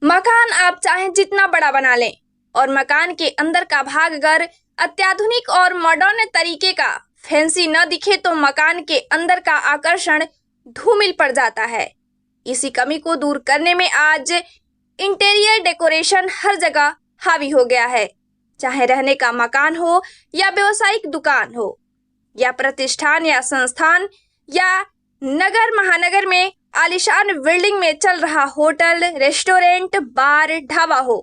मकान आप चाहें जितना बड़ा बना लें और मकान के अंदर का भाग अगर अत्याधुनिक और मॉडर्न तरीके का फैंसी न दिखे तो मकान के अंदर का आकर्षण धूमिल पड़ जाता है। इसी कमी को दूर करने में आज इंटीरियर डेकोरेशन हर जगह हावी हो गया है। चाहे रहने का मकान हो या व्यावसायिक दुकान हो या प्रतिष्ठान या संस्थान या नगर महानगर में आलीशान बिल्डिंग में चल रहा होटल, रेस्टोरेंट, बार, ढाबा हो,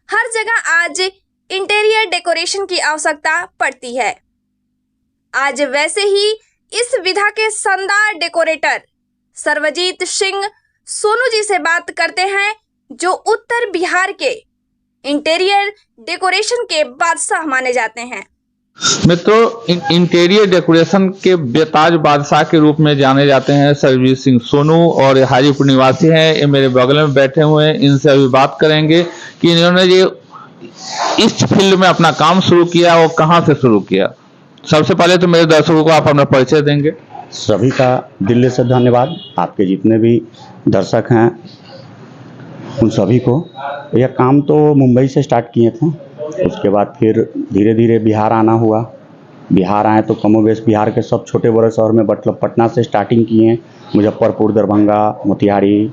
हर जगह आज इंटीरियर डेकोरेशन की आवश्यकता पड़ती है। आज वैसे ही इस विधा के शानदार डेकोरेटर सर्वजीत सिंह सोनू जी से बात करते हैं, जो उत्तर बिहार के इंटीरियर डेकोरेशन के बादशाह माने जाते हैं। मित्रों, इंटीरियर डेकोरेशन के बेताज बादशाह के रूप में जाने जाते हैं सर्वजीत सिंह सोनू और हाजीपुर निवासी हैं। ये मेरे बगल में बैठे हुए हैं। इनसे अभी बात करेंगे कि इन्होंने ये इस फील्ड में अपना काम शुरू किया और कहां से शुरू किया। सबसे पहले तो मेरे दर्शकों को आप अपना परिचय देंगे। सभी का दिल से धन्यवाद। आपके जितने भी दर्शक हैं उन सभी को। यह काम तो मुंबई से स्टार्ट किए थे, उसके बाद फिर धीरे धीरे बिहार आना हुआ। बिहार आए तो कमोबेश बिहार के सब छोटे बड़े शहर में मतलब पटना से स्टार्टिंग किए, मुजफ्फरपुर, दरभंगा, मोतिहारी,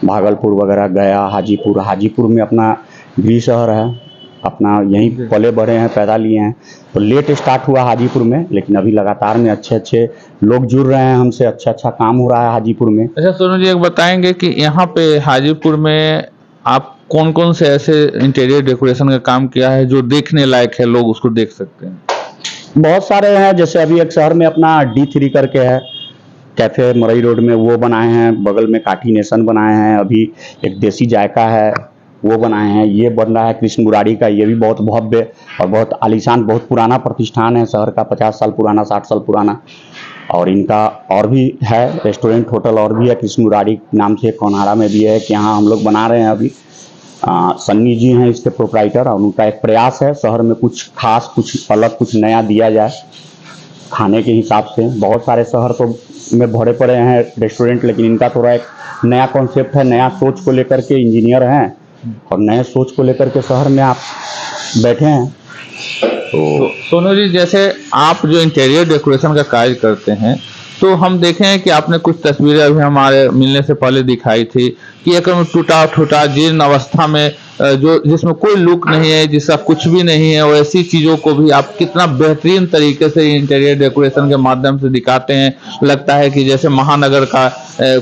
भागलपुर वगैरह, गया, हाजीपुर। हाजीपुर में अपना गृह शहर है, अपना यहीं पले बढ़े हैं, पैदा लिए हैं। तो लेट स्टार्ट हुआ हाजीपुर में, लेकिन अभी लगातार में अच्छे अच्छे लोग जुड़ रहे हैं हमसे, अच्छा काम हो रहा है हाजीपुर में। अच्छा सोनू जी, एक बताएंगे कि यहाँ पे हाजीपुर में आप कौन कौन से ऐसे इंटीरियर डेकोरेशन का काम किया है जो देखने लायक है, लोग उसको देख सकते हैं? बहुत सारे हैं। जैसे अभी एक शहर में अपना D3 करके है कैफे मरई रोड में, वो बनाए हैं। बगल में काठी नेशन बनाए हैं। अभी एक देसी जायका है वो बनाए हैं। ये बन रहा है कृष्ण मुरारी का, ये भी बहुत भव्य और बहुत आलीशान, बहुत पुराना प्रतिष्ठान है शहर का, 50 साल पुराना, 60 साल पुराना। और इनका और भी है रेस्टोरेंट, होटल और भी है कृष्ण मुरारी नाम से, कोनाड़ा में भी है कि यहाँ हम लोग बना रहे हैं अभी। सन्नी जी हैं इसके प्रोप्राइटर, और उनका एक प्रयास है शहर में कुछ खास, कुछ अलग, कुछ नया दिया जाए खाने के हिसाब से। बहुत सारे शहर तो में भरे पड़े हैं रेस्टोरेंट, लेकिन इनका थोड़ा एक नया कॉन्सेप्ट है, नया सोच को लेकर के इंजीनियर हैं और नए सोच को लेकर के शहर में आप बैठे हैं। तो सोनू जी, जैसे आप जो इंटीरियर डेकोरेशन का कार्य करते हैं, तो हम देखे हैं कि आपने कुछ तस्वीरें अभी हमारे मिलने से पहले दिखाई थी कि एकदम टूटा फूटा जीर्ण अवस्था में जो जिसमें कोई लुक नहीं है, जिसका कुछ भी नहीं है, वैसी चीजों को भी आप कितना बेहतरीन तरीके से इंटीरियर डेकोरेशन के माध्यम से दिखाते हैं। लगता है कि जैसे महानगर का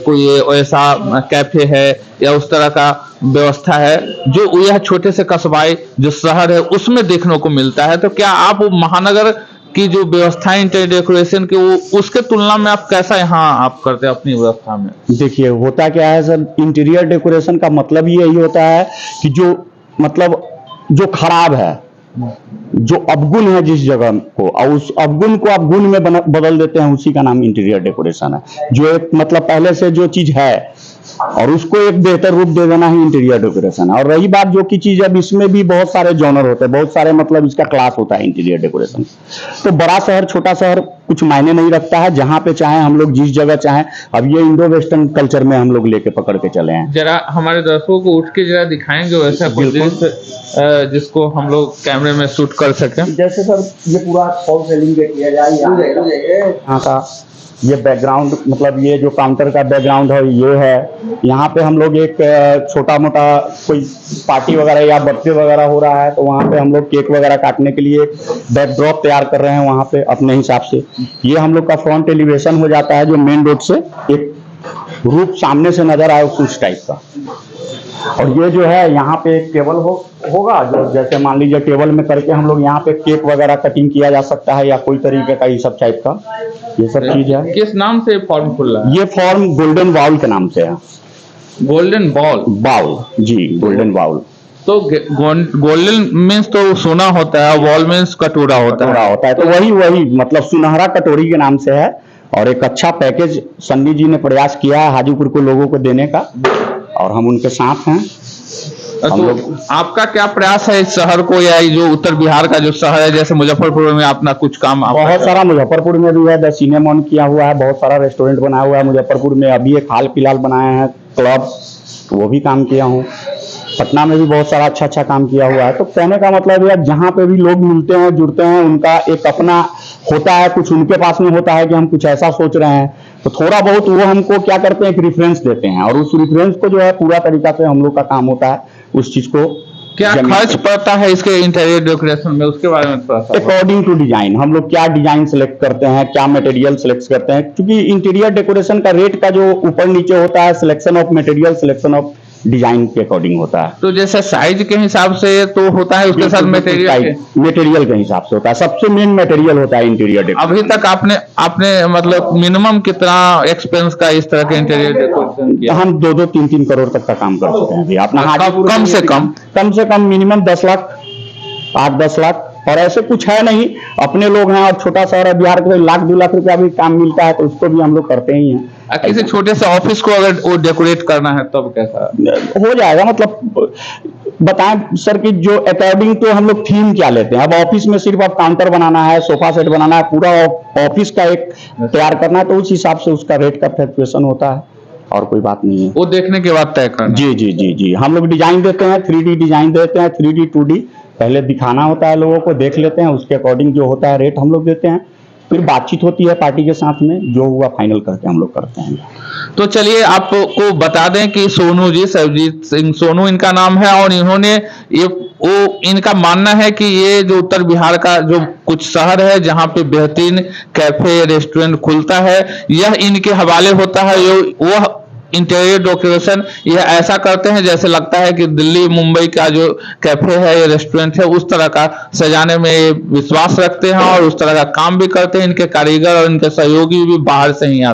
कोई ऐसा कैफे है या उस तरह का व्यवस्था है जो यह छोटे से कस्बाई जो शहर है उसमें देखने को मिलता है। तो क्या आप महानगर की जो व्यवस्था है इंटीरियर डेकोरेशन की, वो उसके तुलना में आप कैसा यहाँ आप करते हैं अपनी व्यवस्था में? देखिए, होता क्या है सर, इंटीरियर डेकोरेशन का मतलब ही यही होता है कि जो मतलब जो खराब है, जो अवगुण है जिस जगह को, और उस अवगुण को आप गुण में बदल देते हैं, उसी का नाम इंटीरियर डेकोरेशन है। जो एक मतलब पहले से जो चीज है और उसको एक बेहतर रूप दे देना ही इंटीरियर डेकोरेशन है। और रही बात जो की चीज, अब इसमें भी बहुत सारे जॉनर होते हैं, बहुत सारे मतलब इसका क्लास होता है इंटीरियर डेकोरेशन। तो बड़ा शहर छोटा शहर कुछ मायने नहीं रखता है, जहां पे चाहे हम लोग जिस जगह चाहें। अब ये इंडो वेस्टर्न कल्चर में हम लोग लेके पकड़ के चले हैं। जरा हमारे दर्शकों को उठ के जरा दिखाएंगे वैसा कुछ जिसको हम लोग कैमरे में शूट कर सकें। जैसे सर ये पूरा फॉल सीलिंग किया जाए, यहाँ का ये बैकग्राउंड, मतलब ये जो काउंटर का बैकग्राउंड है ये है। यहाँ पे हम लोग एक छोटा मोटा कोई पार्टी वगैरह या बर्थडे वगैरह हो रहा है तो वहाँ पे हम लोग केक वगैरह काटने के लिए बैकड्रॉप तैयार कर रहे हैं वहाँ पे अपने हिसाब से। ये हम लोग का फ्रंट एलिवेशन हो जाता है, जो मेन रोड से एक रूप सामने से नजर आए उस टाइप का। और ये जो है यहाँ पे एक टेबल होगा, जो जैसे मान लीजिए टेबल में करके हम लोग यहाँ पे केक वगैरह कटिंग किया जा सकता है या कोई तरीके का ये सब टाइप का, ये सब चीज है। किस नाम से फॉर्म खुल रहा है? ये फॉर्म गोल्डन बाउल के नाम से है। गोल्डन बाउल जी, गोल्डन बाउल। तो गोल्डन मीन्स तो सोना होता है, वॉल मीन्स कटोरा होता है। तो वही मतलब सुनहरा कटोरी के नाम से है। और एक अच्छा पैकेज सन्नी जी ने प्रयास किया है हाजीपुर को लोगों को देने का, और हम उनके साथ हैं। तो आपका क्या प्रयास है इस शहर को, या जो उत्तर बिहार का जो शहर है, जैसे मुजफ्फरपुर में अपना कुछ काम? बहुत सारा मुजफ्फरपुर में भी है, द सिनेमा किया हुआ है, बहुत सारा रेस्टोरेंट बनाया हुआ है मुजफ्फरपुर में। अभी एक हाल फिलहाल बनाए हैं क्लब, वो भी काम किया हूँ। पटना में भी बहुत सारा अच्छा अच्छा काम किया हुआ है। तो कहने का मतलब है जहाँ पे भी लोग मिलते हैं जुड़ते हैं, उनका एक अपना होता है, कुछ उनके पास में होता है कि हम कुछ ऐसा सोच रहे हैं, तो थोड़ा बहुत वो हमको क्या करते हैं, एक रेफरेंस देते हैं, और उस रेफरेंस को जो है पूरा तरीका से हम लोग का काम होता है उस चीज को। क्या खर्च पड़ता है इसके इंटीरियर डेकोरेशन में, उसके बारे में थोड़ा सा? अकॉर्डिंग टू डिजाइन, हम लोग क्या डिजाइन सेलेक्ट करते हैं, क्या मटेरियल सेलेक्ट करते हैं, क्योंकि इंटीरियर डेकोरेशन का रेट का जो ऊपर नीचे होता है, selection of material, selection of design के अकॉर्डिंग होता है। तो जैसे साइज के हिसाब से तो होता है, उसके साथ मटेरियल के हिसाब से होता है, सबसे मेन मटेरियल होता है इंटीरियर डेकोरेशन। अभी तक आपने मतलब मिनिमम कितना एक्सपेंस का इस तरह के इंटीरियर डेकोरेशन किया? हम 2-2, 3-3 करोड़ तक का काम कर चुके हैं अभी अपना हाजीपुर। कम से कम मिनिमम 10 लाख, 8-10 लाख, और ऐसे कुछ है नहीं, अपने लोग हैं और छोटा शहर है बिहार के, 1-2 लाख रुपया भी काम मिलता है तो उसको भी हम लोग करते ही हैं। किसी छोटे से ऑफिस को अगर वो डेकोरेट करना है तब कैसा हो जाएगा? मतलब बताएं सर कि जो अकॉर्डिंग तो हम लोग थीम क्या लेते हैं। अब ऑफिस में सिर्फ अब काउंटर बनाना है, सोफा सेट बनाना है, पूरा ऑफिस का एक तैयार करना है, तो उस हिसाब से उसका रेट का फ्लक्चुएशन होता है, और कोई बात नहीं है। वो देखने के बाद तय करना। जी जी जी जी, हम लोग डिजाइन देते हैं, 3D डिजाइन देते हैं, 3D 2D पहले दिखाना होता है, लोगों को देख लेते हैं, उसके अकॉर्डिंग जो होता है रेट हम लोग देते हैं, फिर बातचीत होती है पार्टी के साथ में, जो हुआ फाइनल करके हम लोग करते हैं। तो चलिए आपको बता दें कि सोनू जी, सरबजीत सिंह सोनू इनका नाम है, और इन्होंने इनका मानना है कि ये जो उत्तर बिहार का जो कुछ शहर है जहाँ पे बेहतरीन कैफे रेस्टोरेंट खुलता है, यह इनके हवाले होता है। वो इंटीरियर डेकोरेशन यह ऐसा करते हैं जैसे लगता है कि दिल्ली मुंबई का जो कैफे है या रेस्टोरेंट है उस तरह का सजाने में विश्वास रखते हैं, और उस तरह का काम भी करते हैं। इनके कारीगर और इनके सहयोगी भी बाहर से ही आते हैं।